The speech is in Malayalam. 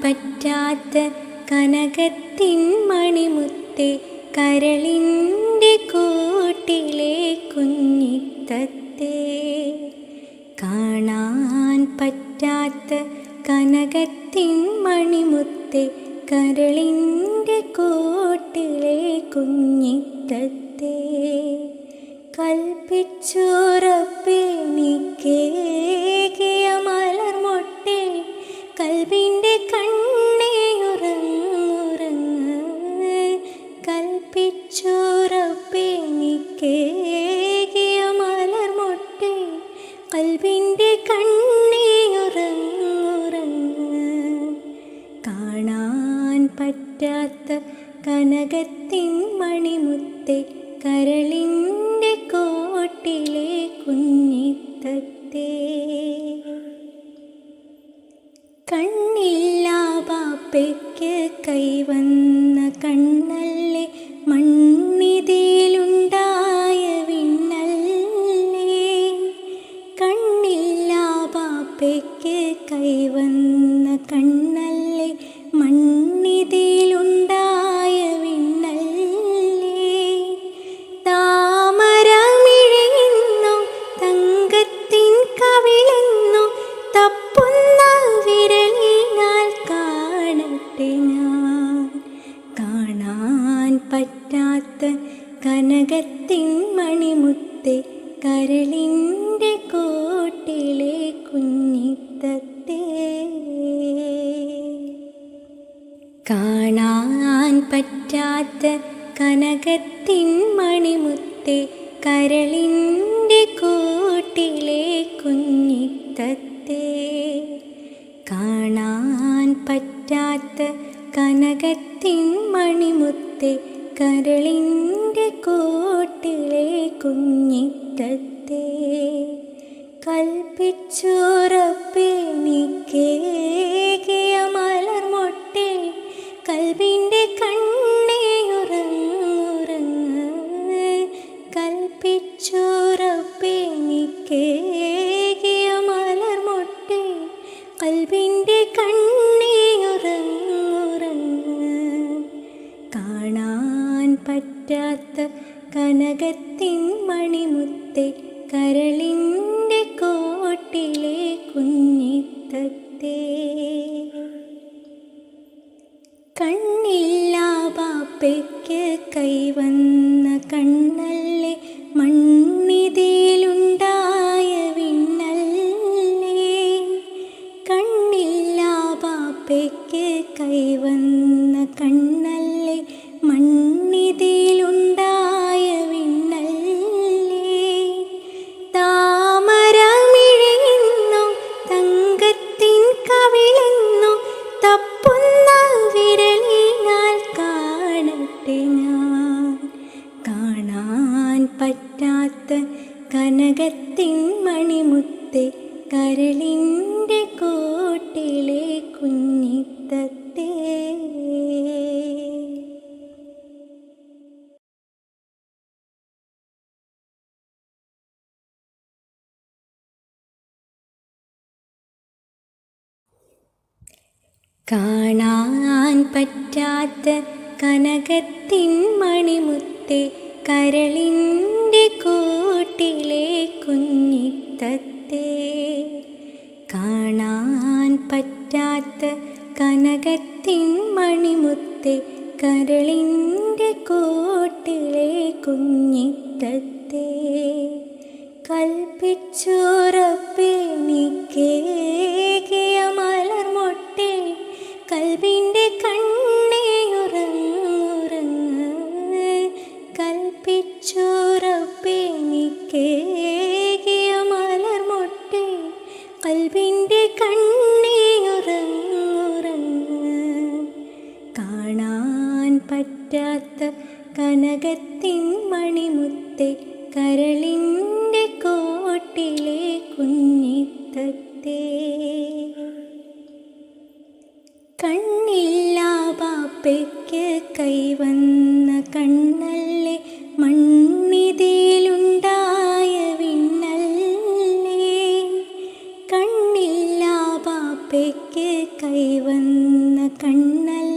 പറ്റാത്ത കനകത്തിൻ മണിമുത്തേ കരളിൻ്റെ കൂട്ടിലെ കുഞ്ഞിത്തത്തേ. കാണാൻ പറ്റാത്ത കനകത്തിൻ മണിമുത്തേ കരളിൻ്റെ കൂട്ടിലെ കുഞ്ഞിത്തത്തേ. കൽപ്പിച്ചുറപ്പെനിക്കേകിയ മലർമൊട്ടേ കൽബിൻ്റെ കണ്ണേ ഉറങ്ങുറങ്ങ്. കൽപ്പിച്ചുറപ്പെനിക്കേകിയ മലർമൊട്ടേ കൽബിൻ്റെ കണ്ണേ ഉറങ്ങുറങ്ങ്. കാണാൻ പറ്റാത്ത കനകത്തിൻ മണിമുത്തേ കരളിൻ്റെ കോട്ടിലെ കുഞ്ഞിത്തത്തേ. കണ്ണില്ലാ ബാപ്പയ്ക്ക് കൈവന്ന കണ്ണല്ലേ മണ്ണിതിലുണ്ടായ വിണ്ണല്ലേ. കണ്ണില്ലാ ബാപ്പയ്ക്ക് കൈവന്ന കണ്ണല്ലേ മണ്ണിതിലുണ്ടായ വിണ്ണല്ലേ. താമരമിഴയെന്നോ തങ്കത്തിൻ കവിളെന്നോ തപ്പുന്ന വിരലിനാൽ കാണട്ടെ ഞാൻ. കാണാൻ പറ്റാത്ത കനകത്തിൻ മണിമുത്തേ കരളിൻ്റെ കോട്ടിലെ കുഞ്ഞിത്തത്തേ. കാണാൻ പറ്റാത്ത കനകത്തിൻ മണിമുത്തേ കരളിൻ്റെ കോട്ടിലെ കുഞ്ഞിത്തത്തേ. കാണാൻ പറ്റാത്ത കനകത്തിൻ മണിമുത്തേ കരളിൻ്റെ കോട്ടിലെ കുഞ്ഞിത്തത്തേ. കൽപ്പിച്ചുറപ്പെനിക്കേകിയ മലർമൊട്ടേ കൽബിൻ്റെ കണ്ണേ ഉറങ്ങുറങ്ങ്. കൽപ്പിച്ചുറപ്പെനിക്കേകിയ മലർമൊട്ടേ കൽബിൻ്റെ കണ്ണേ ഉറങ്ങുറങ്ങ്. കാണാൻ പറ്റാത്ത കനകത്തിൻ മണിമുത്തേ കരളിൻ്റെ കോട്ടിലെ കുഞ്ഞിത്തത്തേ. കണ്ണില്ലാ ബാപ്പയ്ക്ക് കൈവന്ന കണ്ണല്ലേ മണ്ണിതിലുണ്ടായ വിണ്ണല്ലേ. കണ്ണില്ലാ ബാപ്പയ്ക്ക് കൈവന്ന കണ്ണല്ലേ മണ്ണിതിലുണ്ടായ വിണ്ണല്ലേ. താമരമിഴയെന്നോ തങ്കത്തിൻ കവിളെന്നോ തപ്പുന്ന വിരലിനാൽ കാണട്ടെ ഞാൻ. കാണാൻ പറ്റാത്ത കനകത്തിൻ മണിമുത്തേ കരളിൻ്റെ കോട്ടിലെ കുഞ്ഞിത്തത്തേ. കാണാൻ പറ്റാത്ത കനകത്തിൻ മണിമുത്തേ കരളിൻ്റെ കോട്ടിലെ കുഞ്ഞിത്തത്തേ. കാണാൻ പറ്റാത്ത കനകത്തിൻ മണിമുത്തേ കരളിൻ്റെ കോട്ടിലെ കുഞ്ഞിത്തത്തേ. കൽപ്പിച്ചുറപ്പെനിക്കേകിയ മലർമൊട്ടേ കൽബിൻ്റെ കണ്ണേ ഉറങ്ങുറങ്ങ്. കൽപ്പിച്ചുറപ്പെനിക്കേകിയ മലർമൊട്ടേ കൽബിൻ്റെ കണ്ണേ ഉറങ്ങുറങ്ങ്. കാണാൻ പറ്റാത്ത കനകത്തിൻ മണിമുത്തേ കരളിൻ്റെ കോട്ടിലെ കുഞ്ഞിത്തത്തേ. കണ്ണില്ലാ ബാപ്പയ്ക്ക് കൈവന്ന കണ്ണല്ലേ മണ്ണിതിലുണ്ടായ വിണ്ണല്ലേ. കണ്ണില്ലാ ബാപ്പയ്ക്ക് കൈ വന്ന കണ്ണല്ലേ.